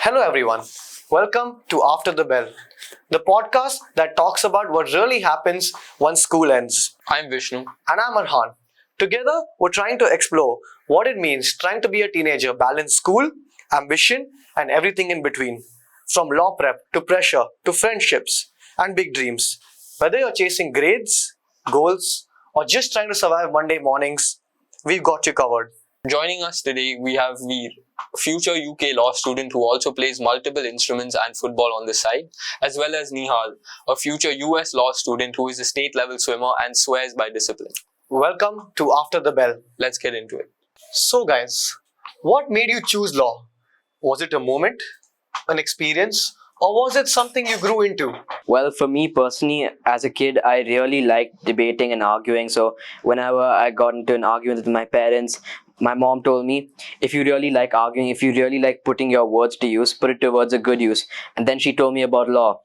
Hello, everyone. Welcome to After the Bell, the podcast that talks about what really happens once school ends. I'm Vishnu. And I'm Arhan. Together, we're trying to explore what it means trying to be a teenager, balance school, ambition, and everything in between. From law prep to pressure to friendships and big dreams. Whether you're chasing grades, goals, or just trying to survive Monday mornings, we've got you covered. Joining us today, we have Veer, future UK law student who also plays multiple instruments and football on the side, as well as Nihal, a future US law student who is a state level swimmer and swears by discipline. Welcome to After the Bell. Let's get into it. So, guys, what made you choose law? Was it a moment, an experience, or was it something you grew into? Well, for me personally, as a kid, I really liked debating and arguing. So whenever I got into an argument with my parents, my mom told me, if you really like arguing, if you really like putting your words to use, put it towards a good use. And then she told me about law.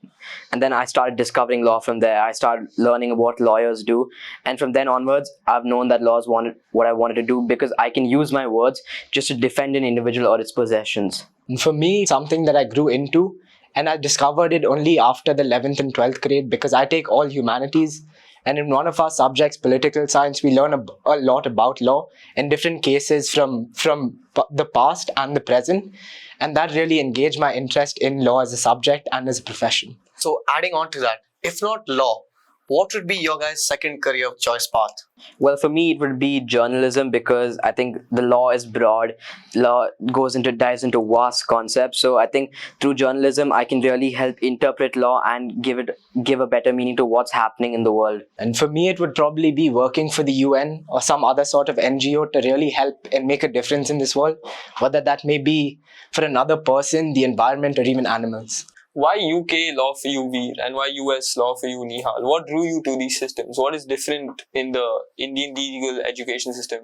And then I started discovering law from there. I started learning what lawyers do. And from then onwards, I've known that laws wanted what I wanted to do because I can use my words just to defend an individual or its possessions. For me, something that I grew into, and I discovered it only after the 11th and 12th grade because I take all humanities. And in one of our subjects, political science, we learn a lot about law in different cases from the past and the present. And that really engaged my interest in law as a subject and as a profession. So, adding on to that, if not law, what would be your guys' second career choice path? Well, for me, it would be journalism because I think the law is broad. Law dives into vast concepts. So I think through journalism, I can really help interpret law and give a better meaning to what's happening in the world. And for me, it would probably be working for the UN or some other sort of NGO to really help and make a difference in this world, whether that may be for another person, the environment, or even animals. Why UK law for you, Veer, and why US law for you, Nihal? What drew you to these systems? What is different in the Indian legal education system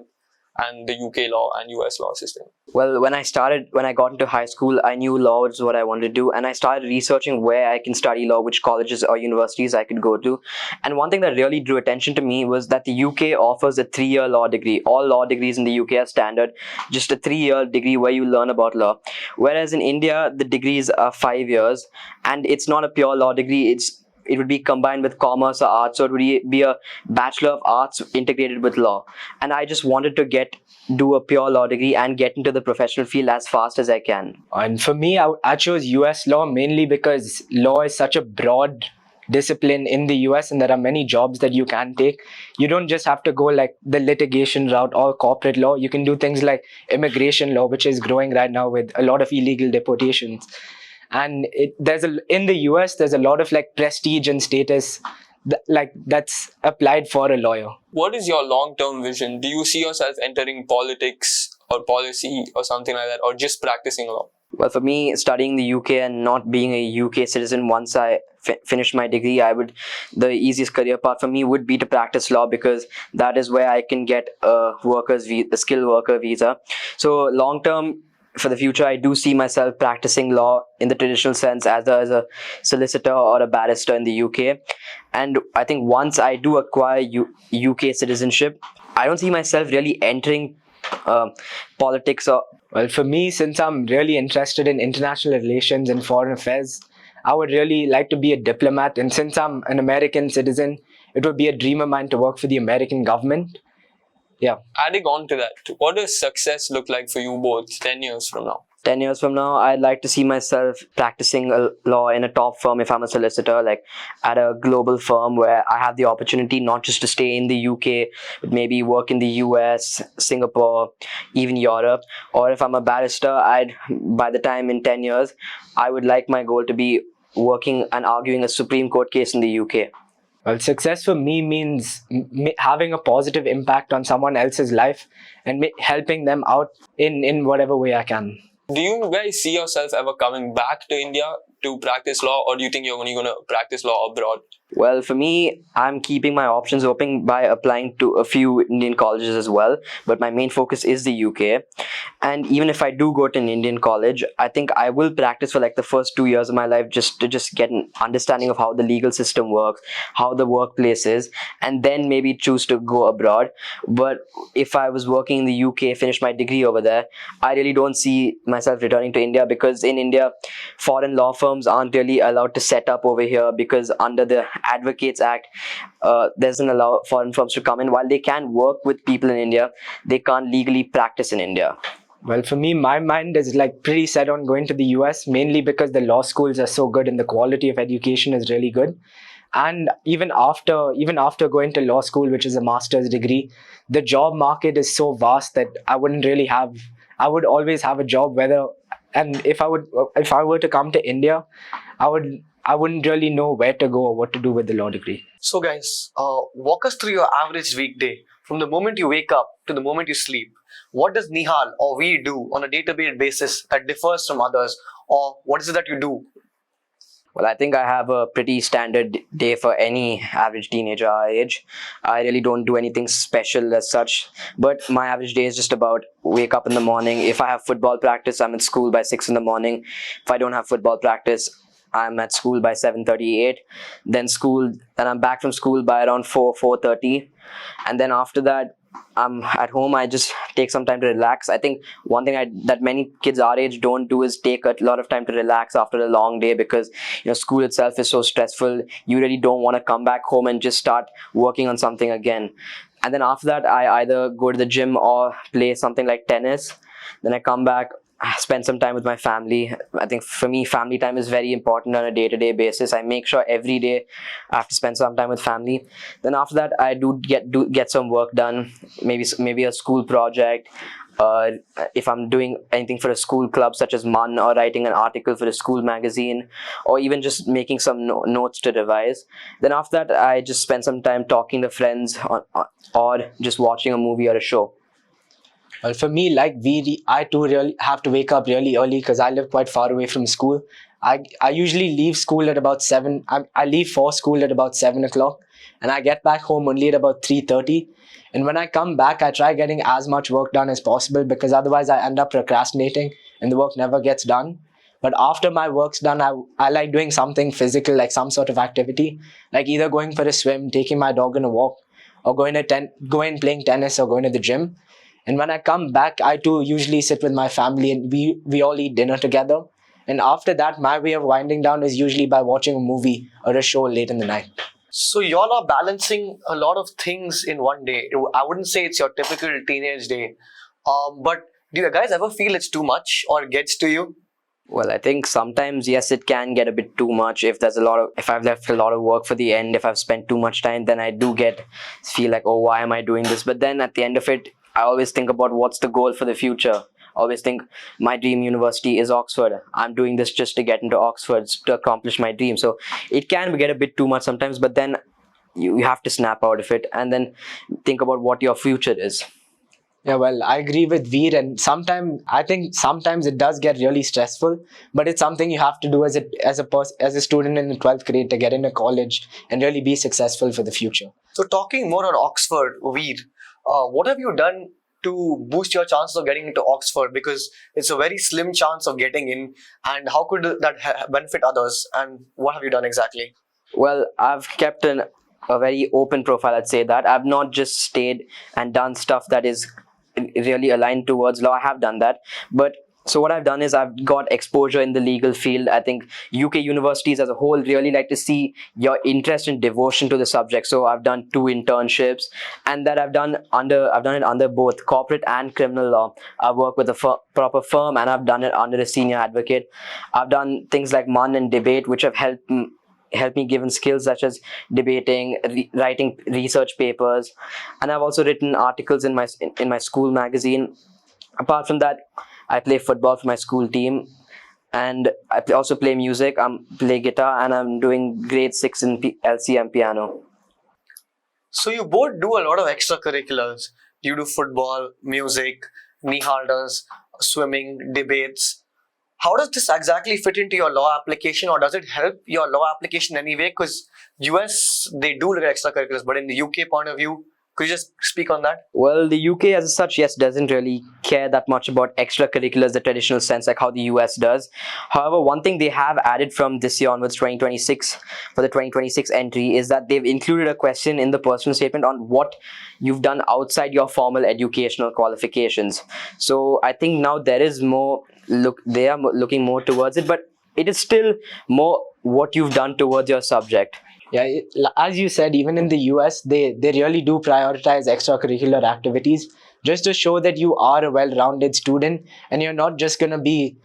and the UK law and US law system? Well, when I got into high school, I knew law was what I wanted to do, and I started researching where I can study law, which colleges or universities I could go to. And one thing that really drew attention to me was that the UK offers a 3-year law degree. All law degrees in the UK are standard, just a 3-year degree where you learn about law. Whereas in India, the degrees are 5 years, and it's not a pure law degree. It would be combined with commerce or arts, so it would be a Bachelor of Arts integrated with law. And I just wanted to do a pure law degree and get into the professional field as fast as I can. And for me, I chose US law mainly because law is such a broad discipline in the US and there are many jobs that you can take. You don't just have to go like the litigation route or corporate law. You can do things like immigration law, which is growing right now with a lot of illegal deportations. And in the US, there's a lot of like prestige and status that's applied for a lawyer. What is your long-term vision? Do you see yourself entering politics or policy or something like that, or just practicing law? Well, for me, studying the UK and not being a UK citizen, once I finish my degree, the easiest career path for me would be to practice law because that is where I can get a skilled worker visa. So long term, for the future, I do see myself practicing law in the traditional sense as a solicitor or a barrister in the UK. And I think once I do acquire UK citizenship, I don't see myself really entering politics or... Well, for me, since I'm really interested in international relations and foreign affairs, I would really like to be a diplomat. And since I'm an American citizen, it would be a dream of mine to work for the American government. Yeah. Adding on to that, what does success look like for you both 10 years from now? 10 years from now, I'd like to see myself practicing law in a top firm if I'm a solicitor, like at a global firm where I have the opportunity not just to stay in the UK, but maybe work in the US, Singapore, even Europe. Or if I'm a barrister, by the time in 10 years, I would like my goal to be working and arguing a Supreme Court case in the UK. Well, success for me means having a positive impact on someone else's life and helping them out in whatever way I can. Do you guys see yourself ever coming back to India to practice law, or do you think you're only going to practice law abroad? Well, for me, I'm keeping my options open by applying to a few Indian colleges as well. But my main focus is the UK. And even if I do go to an Indian college, I think I will practice for like the first 2 years of my life just to just get an understanding of how the legal system works, how the workplace is, and then maybe choose to go abroad. But if I was working in the UK, finish my degree over there, I really don't see myself returning to India, because in India, foreign law firms aren't really allowed to set up over here, because under the Advocates Act, doesn't allow foreign firms to come in. While they can work with people in India, they can't legally practice in India. Well, for me, my mind is like pretty set on going to the US, mainly because the law schools are so good and the quality of education is really good. And even after going to law school, which is a master's degree, the job market is so vast that I would always have a job, whether, and if I were to come to India, I wouldn't really know where to go or what to do with the law degree. So, guys, walk us through your average weekday from the moment you wake up to the moment you sleep. What does Nihal or we do on a day-to-day basis that differs from others, or what is it that you do? Well, I think I have a pretty standard day for any average teenager our age. I really don't do anything special as such, but my average day is just about wake up in the morning. If I have football practice, I'm at school by 6 in the morning. If I don't have football practice, I'm at school by 7:38. Then I'm back from school by around 4:30, and then after that, I'm at home. I just take some time to relax. I think one thing that many kids our age don't do is take a lot of time to relax after a long day, because school itself is so stressful. You really don't want to come back home and just start working on something again. And then after that, I either go to the gym or play something like tennis. Then I come back, spend some time with my family. I think for me, family time is very important on a day-to-day basis. I make sure every day I have to spend some time with family. Then after that, I do get some work done, maybe a school project. If I'm doing anything for a school club such as MUN, or writing an article for a school magazine, or even just making some notes to revise. Then after that, I just spend some time talking to friends, or just watching a movie or a show. Well, for me, like I too really have to wake up really early because I live quite far away from school. I usually leave school at about 7. I leave for school at about 7 o'clock, and I get back home only at about 3:30. And when I come back, I try getting as much work done as possible, because otherwise I end up procrastinating and the work never gets done. But after my work's done, I like doing something physical, like some sort of activity, like either going for a swim, taking my dog on a walk, or going playing tennis, or going to the gym. And when I come back, I too usually sit with my family, and we all eat dinner together. And after that, my way of winding down is usually by watching a movie or a show late in the night. So y'all are balancing a lot of things in one day. I wouldn't say it's your typical teenage day, but do you guys ever feel it's too much or it gets to you? Well, I think sometimes, yes, it can get a bit too much. If I've left a lot of work for the end, if I've spent too much time, then I do feel like, oh, why am I doing this? But then at the end of it, I always think about what's the goal for the future. I always think my dream university is Oxford. I'm doing this just to get into Oxford, to accomplish my dream. So it can get a bit too much sometimes, but then you have to snap out of it and then think about what your future is. Yeah, well, I agree with Veer, and I think sometimes it does get really stressful, but it's something you have to do as a student in the 12th grade to get into college and really be successful for the future. So talking more on Oxford, Veer, what have you done to boost your chances of getting into Oxford? Because it's a very slim chance of getting in, and how could that benefit others? And what have you done exactly? Well, I've kept a very open profile, I'd say that. I've not just stayed and done stuff that is really aligned towards law. I have done that, but so what I've done is I've got exposure in the legal field. I think UK universities as a whole really like to see your interest and devotion to the subject. So I've done 2 internships, and that I've done it under both corporate and criminal law. I work with a proper firm, and I've done it under a senior advocate. I've done things like MUN and debate, which have helped me given skills such as debating, writing research papers, and I've also written articles in my school magazine. Apart from that, I play football for my school team, and I also play music. I play guitar, and I'm doing grade 6 in LCM piano. So you both do a lot of extracurriculars. You do football, music, Nihal does swimming, debates. How does this exactly fit into your law application, or does it help your law application anyway? Because US, they do look at extracurriculars, but in the UK point of view, Could you just speak on that? Well, the UK as such, yes, doesn't really care that much about extracurriculars, the traditional sense, like how the US does. However, one thing they have added from this year onwards, 2026, for the 2026 entry, is that they've included a question in the personal statement on what you've done outside your formal educational qualifications. So I think now there is more they are looking more towards it, but it is still more what you've done towards your subject. Yeah, as you said, even in the US, they really do prioritize extracurricular activities just to show that you are a well-rounded student and you're not just going to be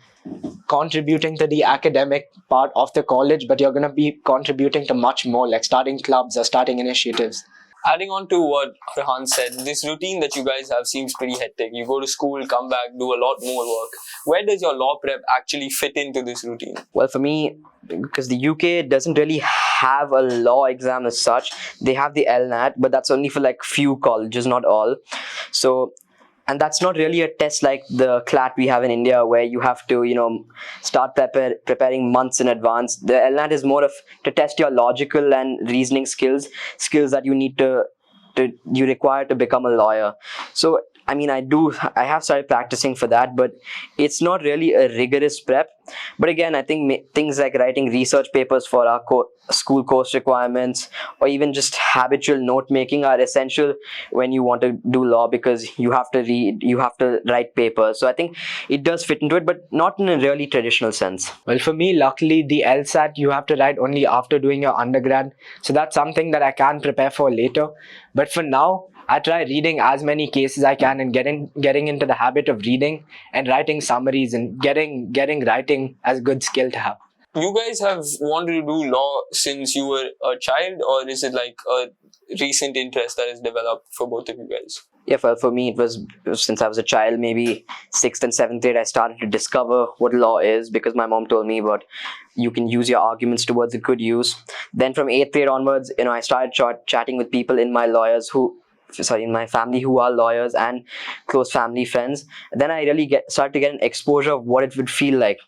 contributing to the academic part of the college, but you're going to be contributing to much more, like starting clubs or starting initiatives. Adding on to what Rehan said, this routine that you guys have seems pretty hectic. You go to school, come back, do a lot more work. Where does your law prep actually fit into this routine? Well, for me, because the UK doesn't really have a law exam as such, they have the LNAT, but that's only for like few colleges, not all. So, and that's not really a test like the CLAT we have in India, where you have to, start preparing months in advance. The LNAT is more of to test your logical and reasoning skills that you need to you require to become a lawyer. So I mean, I have started practicing for that, but it's not really a rigorous prep. But again, I think things like writing research papers for our school course requirements, or even just habitual note making, are essential when you want to do law, because you have to read, you have to write papers. So I think it does fit into it, but not in a really traditional sense. Well, for me, luckily, the LSAT you have to write only after doing your undergrad. So that's something that I can prepare for later. But for now, I try reading as many cases I can and getting into the habit of reading and writing summaries and getting writing as a good skill to have. You guys have wanted to do law since you were a child, or is it like a recent interest that has developed for both of you guys? Yeah, for me, it was since I was a child, maybe 6th and 7th grade, I started to discover what law is, because my mom told me about you can use your arguments towards a good use. Then from 8th grade onwards, I started chatting with people in my in my family who are lawyers and close family friends. Then I really started to get an exposure of what it would feel like.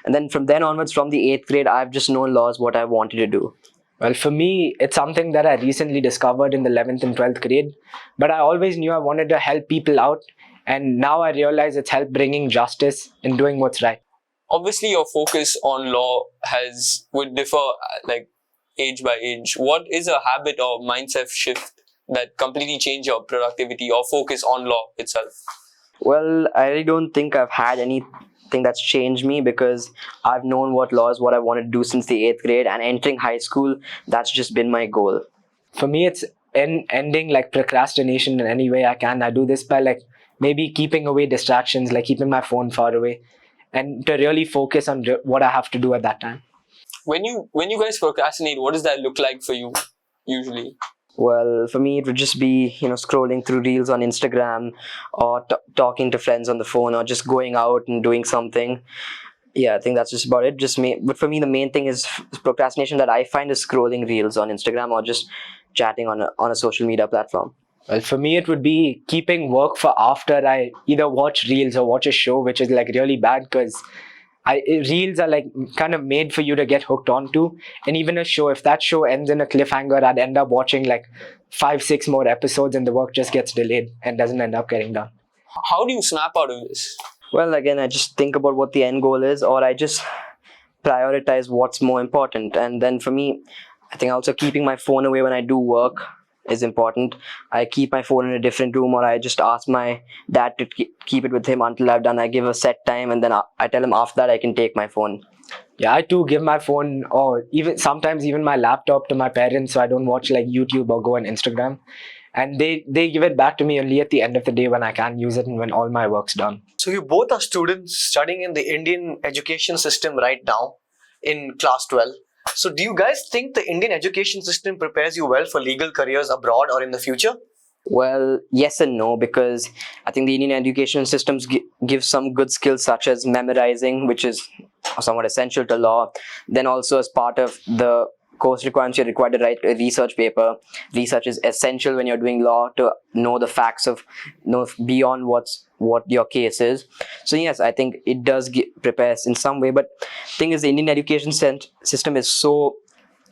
And then from then onwards, from the 8th grade, I've just known law is what I wanted to do. Well, for me, it's something that I recently discovered in the 11th and 12th grade. But I always knew I wanted to help people out. And now I realize it's help bringing justice and doing what's right. Obviously, your focus on law would differ like age by age. What is a habit or mindset shift that completely change your productivity or focus on law itself? Well, I really don't think I've had anything that's changed me, because I've known what law is what I wanted to do since the 8th grade, and entering high school, that's just been my goal. For me, it's ending like procrastination in any way I can. I do this by like maybe keeping away distractions, like keeping my phone far away, and to really focus on what I have to do at that time. When you guys procrastinate, what does that look like for you usually? Well, for me, it would just be, scrolling through reels on Instagram, or talking to friends on the phone, or just going out and doing something. Yeah, I think that's just about it. But for me, the main thing is procrastination that I find is scrolling reels on Instagram, or just chatting on a social media platform. Well, for me, it would be keeping work for after I either watch reels or watch a show, which is like really bad, because reels are like kind of made for you to get hooked onto. And even a show, if that show ends in a cliffhanger, I'd end up watching like 5-6 more episodes, and the work just gets delayed and doesn't end up getting done. How do you snap out of this? Well, again, I just think about what the end goal is, or I just prioritize what's more important. And then for me, I think also keeping my phone away when I do work is important. I keep my phone in a different room, or I just ask my dad to keep it with him until I've done. I give a set time, and then I tell him after that I can take my phone. Yeah, I too give my phone, or sometimes even my laptop, to my parents, so I don't watch like YouTube or go on Instagram. And they give it back to me only at the end of the day when I can use it and when all my work's done. So you both are students studying in the Indian education system right now in class 12. So do you guys think the Indian education system prepares you well for legal careers abroad or in the future? Well, yes and no, because I think the Indian education systems give some good skills such as memorizing, which is somewhat essential to law. Then also, as part of the course requirements, you're required to write a research paper. Research is essential when you're doing law, to know the facts beyond what your case is. So yes, I think it does prepare us in some way. But thing is, the Indian education system is so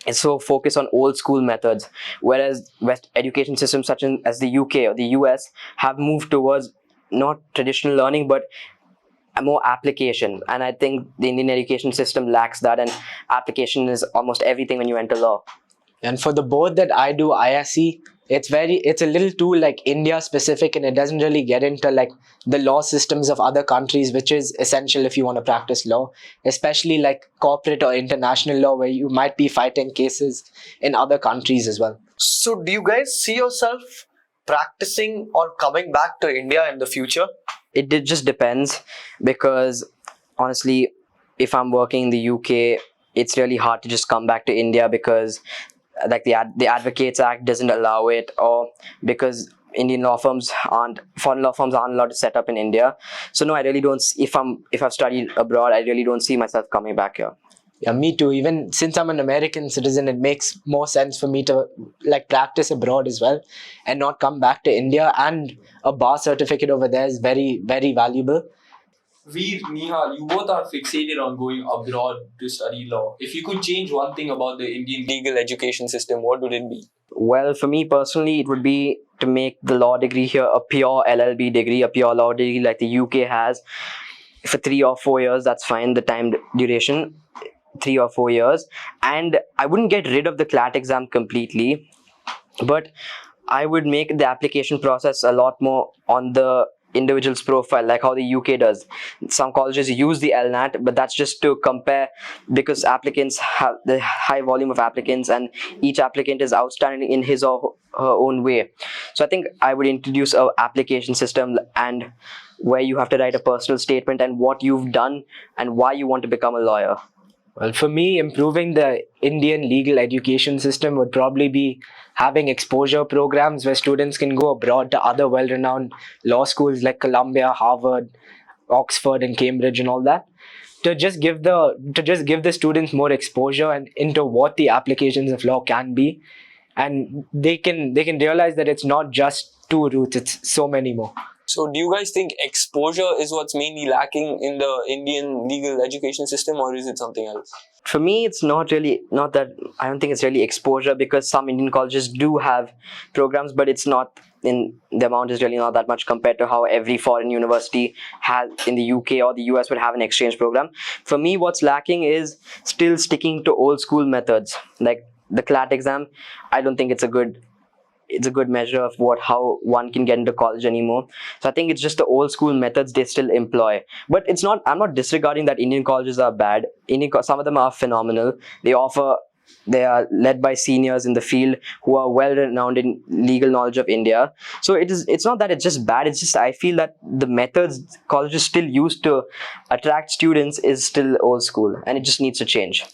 It's so focused on old school methods, whereas West education systems such as the UK or the US have moved towards not traditional learning but more application. And I think the Indian education system lacks that, and application is almost everything when you enter law. And for the board that I do, ISC, it's a little too like India specific, and it doesn't really get into like the law systems of other countries, which is essential if you want to practice law, especially like corporate or international law, where you might be fighting cases in other countries as well. So, do you guys see yourself practicing or coming back to India in the future? It just depends, because honestly, if I'm working in the UK, it's really hard to just come back to India, because like the Advocates Act doesn't allow it, or because foreign law firms aren't allowed to set up in India. So no, I really don't. If I've studied abroad, I really don't see myself coming back here. Yeah, me too. Even since I'm an American citizen, it makes more sense for me to like practice abroad as well and not come back to India. And a bar certificate over there is very, very valuable. Veer, Nihal, you both are fixated on going abroad to study law. If you could change one thing about the Indian legal education system, what would it be? Well, for me personally, it would be to make the law degree here a pure LLB degree, a pure law degree like the UK has, for 3 or 4 years. That's fine. The time duration, 3 or 4 years. And I wouldn't get rid of the CLAT exam completely, but I would make the application process a lot more on the individual's profile, like how the UK does. Some colleges use the LNAT, but that's just to compare, because applicants have the high volume of applicants and each applicant is outstanding in his or her own way. So I think I would introduce a application system, and where you have to write a personal statement and what you've done and why you want to become a lawyer. Well, for me, improving the Indian legal education system would probably be having exposure programs where students can go abroad to other well-renowned law schools like Columbia, Harvard, Oxford, and Cambridge, and all that, to just give the students more exposure and into what the applications of law can be, and they can realize that it's not just two routes; it's so many more. So, do you guys think exposure is what's mainly lacking in the Indian legal education system, or is it something else? For me, it's not that. I don't think it's really exposure, because some Indian colleges do have programs, but it's not in the amount is really not that much compared to how every foreign university has in the UK or the US would have an exchange program. For me, what's lacking is still sticking to old school methods, like the CLAT exam. I don't think it's a good measure of how one can get into college anymore. So I think it's just the old school methods they still employ. But I'm not disregarding that Indian colleges are bad. Some of them are phenomenal. They are led by seniors in the field who are well renowned in legal knowledge of India. So it's not that it's just bad. It's just I feel that the methods colleges still use to attract students is still old school, and it just needs to change.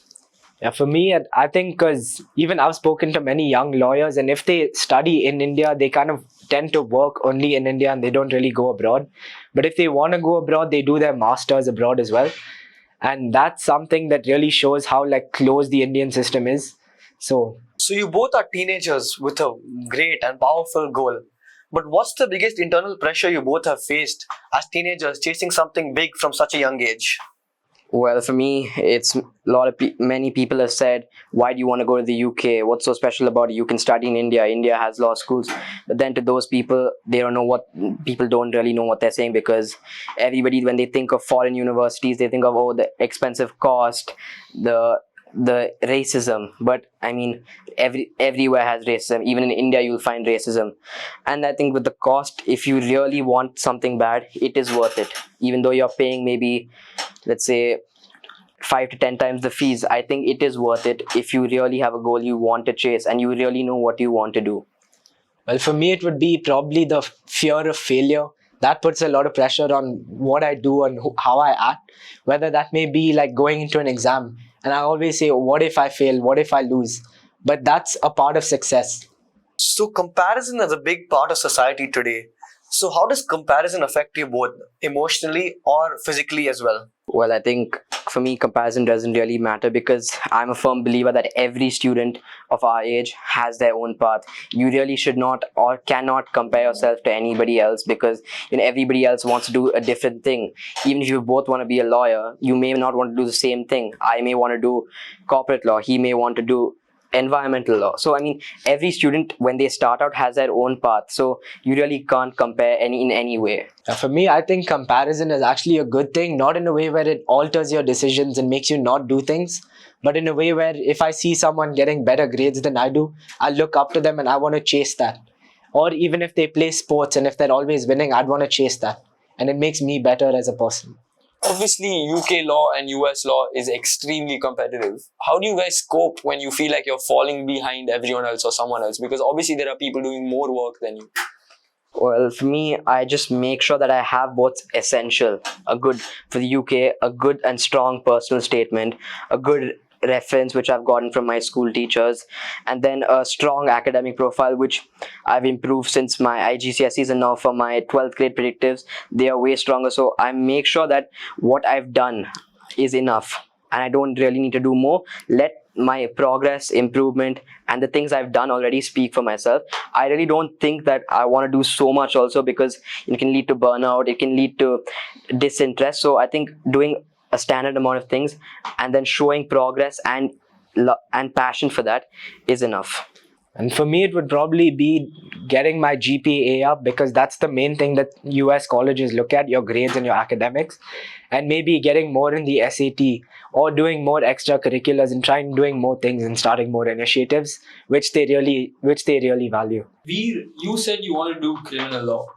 Yeah, for me, I think because even I've spoken to many young lawyers, and if they study in India, they kind of tend to work only in India and they don't really go abroad. But if they want to go abroad, they do their masters abroad as well. And that's something that really shows how like close the Indian system is. So you both are teenagers with a great and powerful goal. But what's the biggest internal pressure you both have faced as teenagers chasing something big from such a young age? Well, for me, it's many people have said, why do you want to go to the UK? What's so special about it? You can study in India. India has law schools. But then to those people, people don't really know what they're saying, because everybody, when they think of foreign universities, they think of, the expensive cost, the racism. But I mean, everywhere has racism. Even in India, you'll find racism. And I think with the cost, if you really want something bad, it is worth it. Even though you're paying maybe, let's say, 5 to 10 times the fees, I think it is worth it if you really have a goal you want to chase and you really know what you want to do. Well, for me, it would be probably the fear of failure. That puts a lot of pressure on what I do and how I act, whether that may be like going into an exam. And I always say, what if I fail? What if I lose? But that's a part of success. So comparison is a big part of society today. So how does comparison affect you both, emotionally or physically as well? Well, I think for me, comparison doesn't really matter, because I'm a firm believer that every student of our age has their own path. You really should not or cannot compare yourself to anybody else, because everybody else wants to do a different thing. Even if you both want to be a lawyer, you may not want to do the same thing. I may want to do corporate law. He may want to do environmental law. So I mean, every student when they start out has their own path, so you really can't compare in any way. For me, I think comparison is actually a good thing, not in a way where it alters your decisions and makes you not do things, but in a way where if I see someone getting better grades than I do, I look up to them and I want to chase that. Or even if they play sports and if they're always winning, I'd want to chase that. And it makes me better as a person. Obviously, UK law and US law is extremely competitive. How do you guys cope when you feel like you're falling behind everyone else or someone else? Because obviously there are people doing more work than you. Well, for me, I just make sure that I have what's essential. A good, for the UK, a good and strong personal statement, a good reference which I've gotten from my school teachers, and then a strong academic profile which I've improved since my IGCSEs, and now for my 12th grade predictives, they are way stronger. So I make sure that what I've done is enough and I don't really need to do more. Let my progress, improvement, and the things I've done already speak for myself. I really don't think that I want to do so much also, because it can lead to burnout, it can lead to disinterest. So I think doing a standard amount of things and then showing progress and passion for that is enough. And for me, it would probably be getting my GPA up, because that's the main thing that US colleges look at, your grades and your academics. And maybe getting more in the SAT or doing more extracurriculars and doing more things and starting more initiatives, which they really value. Veer, you said you wanted to do criminal law.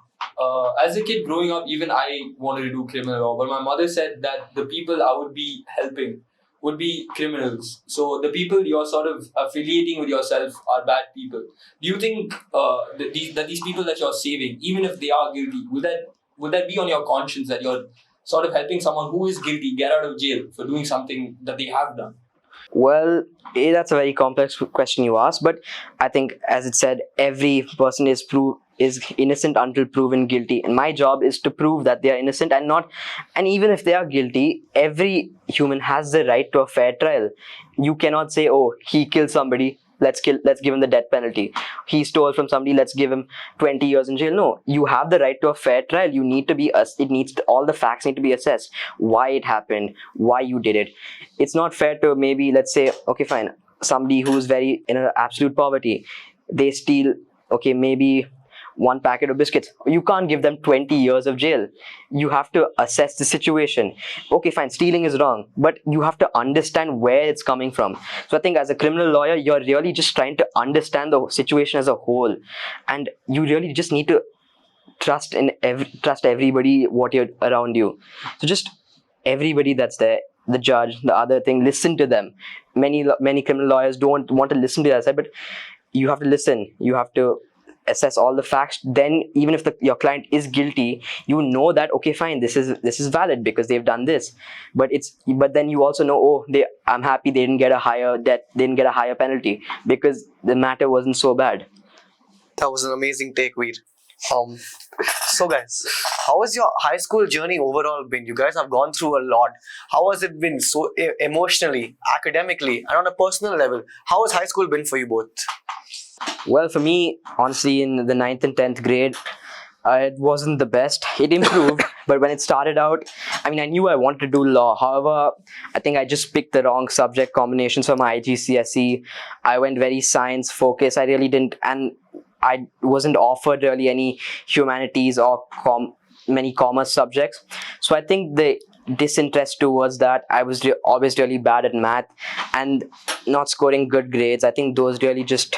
As a kid growing up, even I wanted to do criminal law, but my mother said that the people I would be helping would be criminals. So the people you're sort of affiliating with yourself are bad people. Do you think that these people that you're saving, even if they are guilty, would that be on your conscience that you're sort of helping someone who is guilty get out of jail for doing something that they have done? Well, that's a very complex question you asked, but I think, as it said, every person is innocent until proven guilty, and my job is to prove that they are innocent and even if they are guilty, every human has the right to a fair trial. You cannot say, oh, he killed somebody, let's give him the death penalty. He stole from somebody, let's give him 20 years in jail. No, you have the right to a fair trial. You need to be all the facts need to be assessed, why it happened, why you did it. It's not fair to, maybe, let's say, okay, fine, somebody who's very in absolute poverty, they steal, okay, maybe one packet of biscuits. You can't give them 20 years of jail. You have to assess the situation. Okay, fine, stealing is wrong, but you have to understand where it's coming from. So I think as a criminal lawyer, you're really just trying to understand the situation as a whole, and you really just need to trust everybody what you're around you. So just everybody that's there, the judge, the other thing, listen to them. Many criminal lawyers don't want to listen to the other side, but you have to listen. You have to assess all the facts. Then even if your client is guilty, you know that, okay, fine, this is valid because they've done this. But then you also know, oh, I'm happy they didn't get a higher penalty because the matter wasn't so bad. That was an amazing take, Veer. So guys, how has your high school journey overall been? You guys have gone through a lot. How has it been, so emotionally, academically, and on a personal level? How has high school been for you both? Well, for me, honestly, in the 9th and 10th grade, it wasn't the best. It improved, but when it started out, I mean, I knew I wanted to do law. However, I think I just picked the wrong subject combinations for my IGCSE. I went very science focused. I really didn't, and I wasn't offered really any humanities or many commerce subjects. So I think the disinterest towards that, I was always really bad at math and not scoring good grades. I think those really just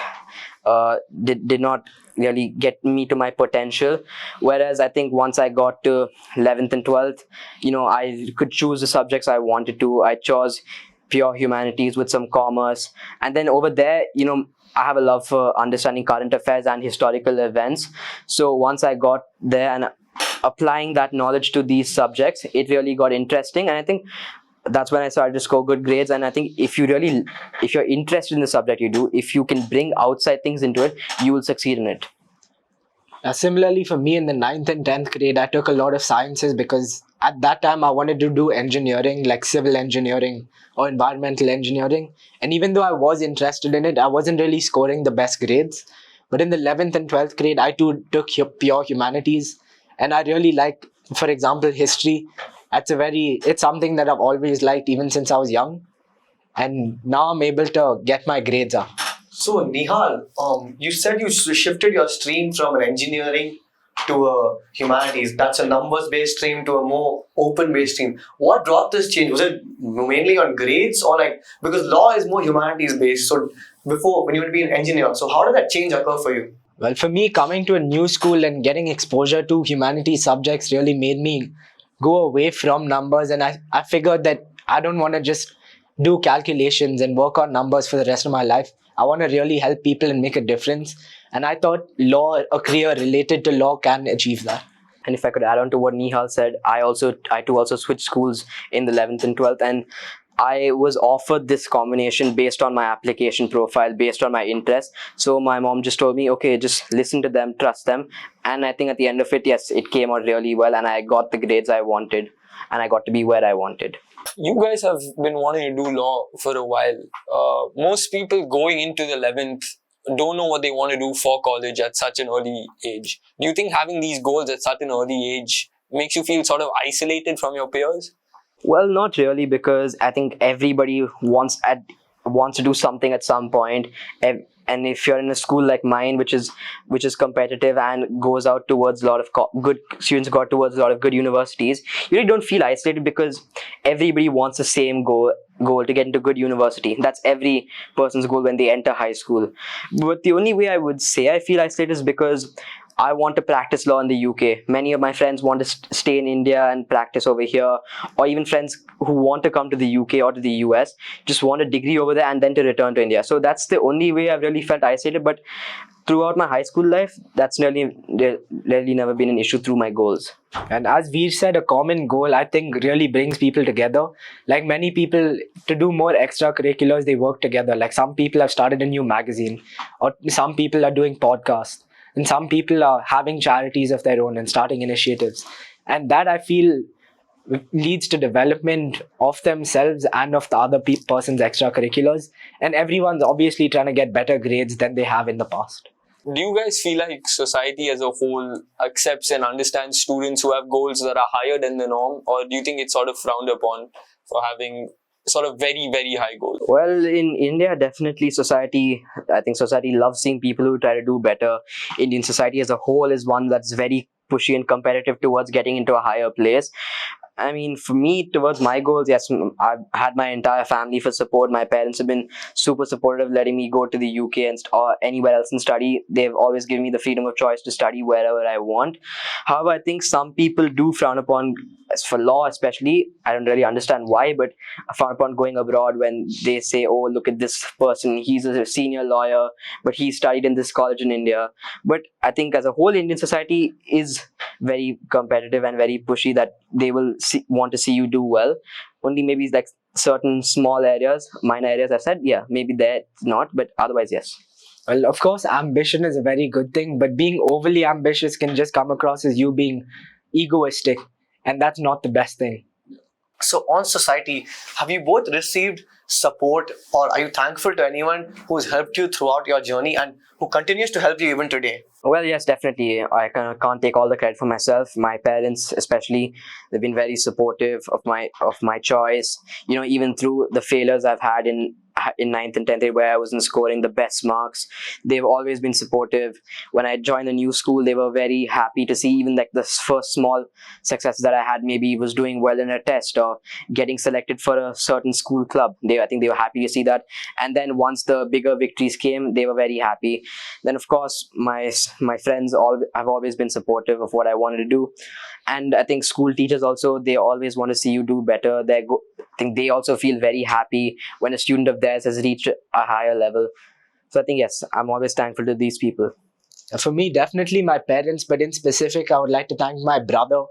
did not really get me to my potential. Whereas I think once I got to 11th and 12th, I could choose the subjects I wanted to. I chose pure humanities with some commerce, and then over there, I have a love for understanding current affairs and historical events. So once I got there and applying that knowledge to these subjects, it really got interesting, and I think that's when I started to score good grades. And I think if you're interested in the subject you do, if you can bring outside things into it, you will succeed in it. Similarly, for me in the 9th and 10th grade, I took a lot of sciences because at that time I wanted to do engineering, like civil engineering or environmental engineering. And even though I was interested in it, I wasn't really scoring the best grades. But in the 11th and 12th grade, I too took pure humanities. And I really like, for example, history. It's something that I've always liked even since I was young. And now I'm able to get my grades up. So Nihal, you said you shifted your stream from an engineering to a humanities. That's a numbers-based stream to a more open-based stream. What brought this change? Was it mainly on grades or like because law is more humanities-based? So before when you would be an engineer, so how did that change occur for you? Well, for me, coming to a new school and getting exposure to humanities subjects really made me go away from numbers. And I figured that I don't want to just do calculations and work on numbers for the rest of my life. I want to really help people and make a difference. And I thought law, a career related to law, can achieve that. And if I could add on to what Nihal said, I too also switched schools in the 11th and 12th, and I was offered this combination based on my application profile, based on my interest. So my mom just told me, okay, just listen to them, trust them. And I think at the end of it, yes, it came out really well, and I got the grades I wanted, and I got to be where I wanted. You guys have been wanting to do law for a while. Most people going into the 11th don't know what they want to do for college at such an early age. Do you think having these goals at such an early age makes you feel sort of isolated from your peers? Well, not really, because I think everybody wants to do something at some point. And if you're in a school like mine, which is competitive and goes out towards a lot of good students, got towards a lot of good universities, you really don't feel isolated because everybody wants the same goal to get into good university. That's every person's goal when they enter high school. But the only way I would say I feel isolated is because I want to practice law in the UK. Many of my friends want to stay in India and practice over here, or even friends who want to come to the UK or to the US just want a degree over there and then to return to India. So that's the only way I've really felt isolated. But throughout my high school life, that's really never been an issue through my goals. And as Veer said, a common goal I think really brings people together. Like many people, to do more extracurriculars, they work together. Like some people have started a new magazine, or some people are doing podcasts, and some people are having charities of their own and starting initiatives. And that I feel leads to development of themselves and of the other person's extracurriculars. And everyone's obviously trying to get better grades than they have in the past. Do you guys feel like society as a whole accepts and understands students who have goals that are higher than the norm, or do you think it's sort of frowned upon for having sort of very, very high goals? Well, in India, definitely I think society loves seeing people who try to do better. Indian society as a whole is one that's very pushy and competitive towards getting into a higher place. I mean, for me, towards my goals, yes, I've had my entire family for support. My parents have been super supportive, letting me go to the UK or anywhere else and study. They've always given me the freedom of choice to study wherever I want. However, I think some people do frown upon, as for law especially, I don't really understand why, but frown upon going abroad when they say, oh, look at this person, he's a senior lawyer, but he studied in this college in India. But I think as a whole, Indian society is very competitive and very pushy, that they will want to see you do well. Only maybe like certain small areas, minor areas, I've said, yeah, maybe that's not, but otherwise, yes. Well, of course, ambition is a very good thing, but being overly ambitious can just come across as you being egoistic, and that's not the best thing. So on society, have you both received support, or are you thankful to anyone who's helped you throughout your journey and who continues to help you even today? Well, yes, definitely. I can't take all the credit for myself. My parents, especially, they've been very supportive of my choice. You know, even through the failures I've had in 9th and 10th grade, where I wasn't scoring the best marks, they've always been supportive. When I joined the new school, they were very happy to see even like the first small successes that I had. Maybe was doing well in a test or getting selected for a certain school club. I think they were happy to see that. And then once the bigger victories came, they were very happy. Then of course my friends have always been supportive of what I wanted to do. And I think school teachers also, they always want to see you do better. I think they also feel very happy when a student of theirs has reached a higher level. So I think, yes, I'm always thankful to these people. For me, definitely my parents, but in specific, I would like to thank my brother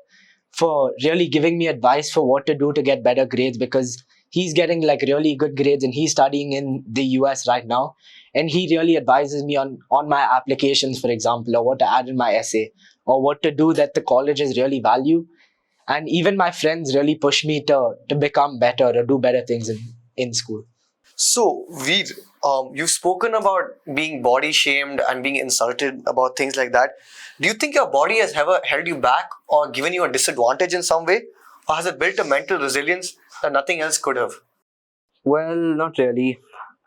for really giving me advice for what to do to get better grades, because he's getting like really good grades and he's studying in the US right now. And he really advises me on my applications, for example, or what to add in my essay, or what to do that the colleges really value. And even my friends really push me to become better or do better things in school. So, Veer, you've spoken about being body shamed and being insulted about things like that. Do you think your body has ever held you back or given you a disadvantage in some way? Or has it built a mental resilience that nothing else could have? Well, not really.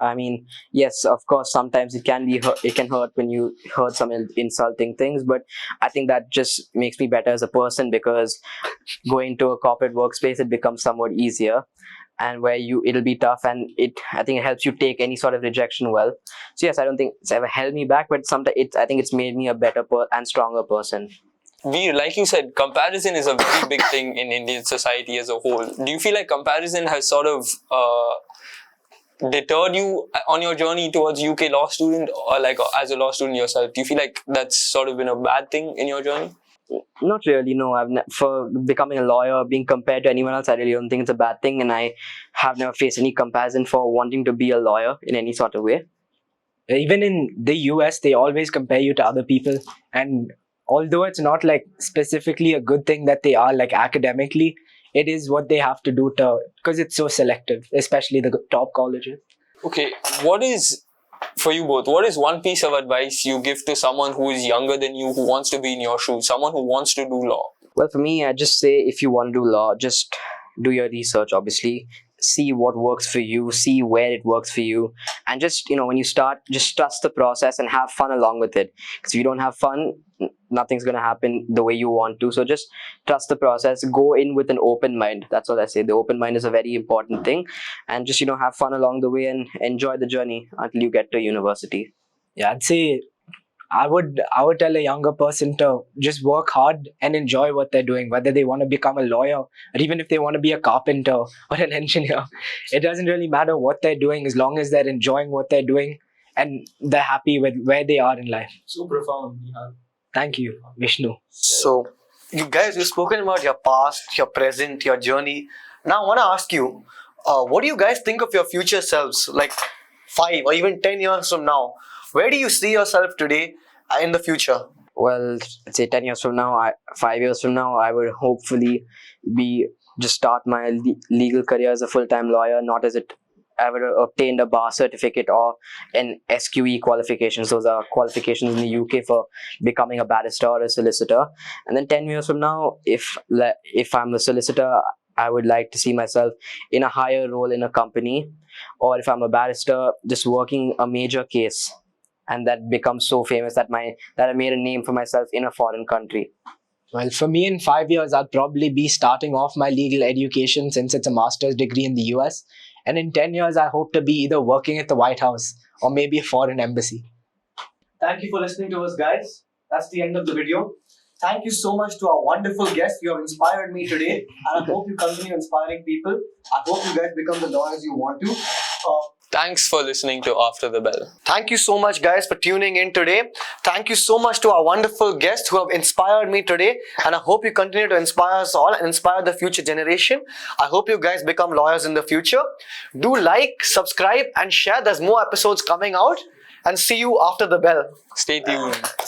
I mean, yes, of course, sometimes it can be it can hurt when you heard some insulting things, but I think that just makes me better as a person because going to a corporate workspace it becomes somewhat easier, and where it'll be tough, and I think it helps you take any sort of rejection well. So yes, I don't think it's ever held me back, but sometimes I think it's made me a better and stronger person. Veer, like you said, comparison is a very big thing in Indian society as a whole. Do you feel like comparison has sort of deterred you on your journey towards UK law student, or like as a law student yourself? Do you feel like that's sort of been a bad thing in your journey? Not really, no. For becoming a lawyer, being compared to anyone else, I really don't think it's a bad thing, and I have never faced any comparison for wanting to be a lawyer in any sort of way. Even in the US, they always compare you to other people, and although it's not like specifically a good thing that they are like academically, it is what they have to do to, because it's so selective, especially the top colleges. Okay, for you both, what is one piece of advice you give to someone who is younger than you, who wants to be in your shoes, someone who wants to do law? Well, for me, I just say if you want to do law, just do your research, obviously. See what works for you, see where it works for you, and just, when you start, just trust the process and have fun along with it. Because if you don't have fun, nothing's going to happen the way you want to. So just trust the process, go in with an open mind. That's all I say. The open mind is a very important thing, and just, have fun along the way and enjoy the journey until you get to university. Yeah, I'd say I would tell a younger person to just work hard and enjoy what they're doing, whether they want to become a lawyer or even if they want to be a carpenter or an engineer. It doesn't really matter what they're doing as long as they're enjoying what they're doing and they're happy with where they are in life. So profound, Nihal. Thank you, Vishnu. So, you guys, you've spoken about your past, your present, your journey. Now, I want to ask you, what do you guys think of your future selves, like 5 or even 10 years from now? Where do you see yourself today in the future? Well, let's say 10 years from now, 5 years from now, I would hopefully just start my legal career as a full-time lawyer, not as it ever obtained a bar certificate or an SQE qualifications. Those are qualifications in the UK for becoming a barrister or a solicitor. And then 10 years from now, if I'm a solicitor, I would like to see myself in a higher role in a company, or if I'm a barrister, just working a major case, and that becomes so famous that I made a name for myself in a foreign country. Well, for me in 5 years, I'll probably be starting off my legal education since it's a master's degree in the US. And in 10 years, I hope to be either working at the White House or maybe a foreign embassy. Thank you for listening to us, guys. That's the end of the video. Thank you so much to our wonderful guests. You have inspired me today, and I hope you continue inspiring people. I hope you guys become the lawyers you want to. Thanks for listening to After the Bell. Thank you so much, guys, for tuning in today. Thank you so much to our wonderful guests who have inspired me today, and I hope you continue to inspire us all and inspire the future generation. I hope you guys become lawyers in the future. Do like, subscribe, and share. There's more episodes coming out, and see you after the bell. Stay tuned.